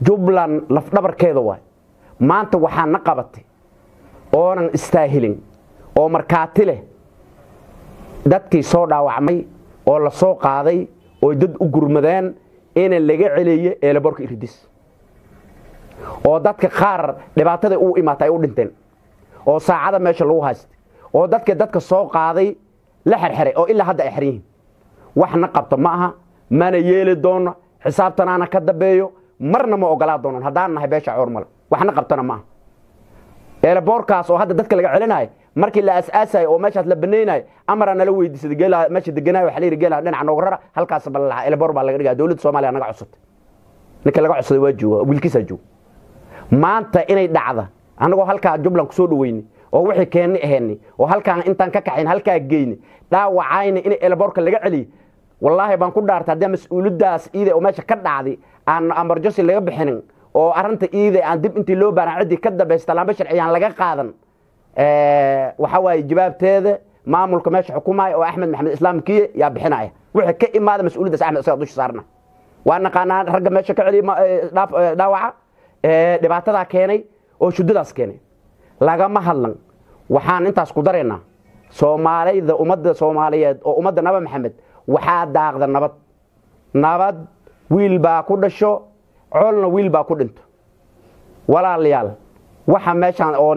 jubbaland laf dhabarkeeda waay maanta waxaan na qabatay oonan istaahilin oo markaati leh dadkii soo dhaawacmay oo la soo qaaday oo dad u gurmadeen in laga celiyo eelaboorka iridis oo dadka qaar dhibaatada uu imaatay u dhinteen oo saacada meesha lagu haystay oo dadka soo qaaday la xirxiray oo ilaa hadda ay xiriin waxna qabto ma aha mana yeeli doono xisaabtanaana ka dambeeyo marna ma ogolaa doono hadaan nahay beesha Coormal waxna qabtana ma aha eelaboorkaas oo hadda dadka laga celinayo markii la asaasay oo meeshaas la baneynay amarna la weydiisay geela meesha deganay waxa la yiri geela dhinaca nooga rara halkaas bal eelaboor baa laga dhigaa dawladda Soomaaliya naga cusubtay ninka laga cusubay waa jooga wiilkiisa jooga maanta inay dhacda anagoo halka Jubbaland ku soo dhaweeyni oo wixii keenay aheeni oo halkaan intaan ka kaxayn halka geeyni dhaawacayna in eelaboorka laga celiyo wallahi baan ku dhaartay hadii mas'uuliyadaas iide oo meesha ka dhacday aan emergency laga bixinin oo arrinta iide aan dib intii loo baahan cidi ka dambaysta laamba sharciyaan laga qaadan waxa way jawaabteeda maamulka meesha xukuumay oo Axmed Maxamed Islaamkiye yaa bixinaya wixii ka imaada mas'uuliyadaas Axmed isaga dush saarna waana qanaan ragga meesha ka celiyo dhaawaca dhibaatada keenay oo shudadaas keenay lagama hadlan waxaan intaas ku dareynaa Soomaalida ummadda Soomaaliyeed oo ummadda Nabi Maxamed waxaa daaqda nabad wiil baa ku dhasho colna wiil baa ku dhinto walaalayaal waxa meeshan oo